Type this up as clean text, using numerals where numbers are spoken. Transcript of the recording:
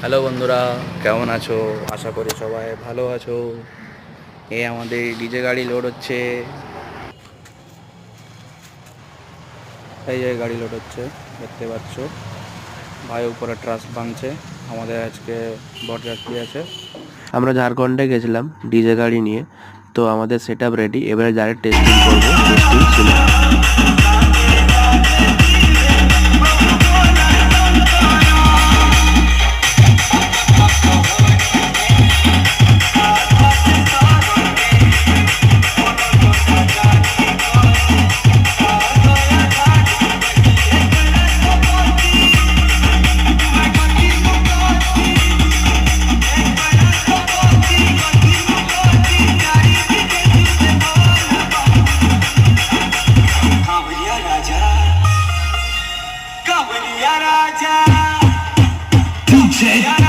Hello বন্ধুরা, কেমন আছো? আশা করি সবাই ভালো আছো। এই আমাদের ডিজে গাড়ি লোড হচ্ছে। এই যে গাড়ি লোড হচ্ছে, দেখতে পাচ্ছ। ভাই উপরে ট্রাক বানছে। আমাদের আজকে বরযাত্রী আছে। আমরা ঝাড়খণ্ডে গেছিলাম ডিজে গাড়ি নিয়ে। তো আমাদের সেট আপ রেডি, এবারে ডাইরেক্ট টেস্টিং করবো। টেস্টিং ছিল। DJ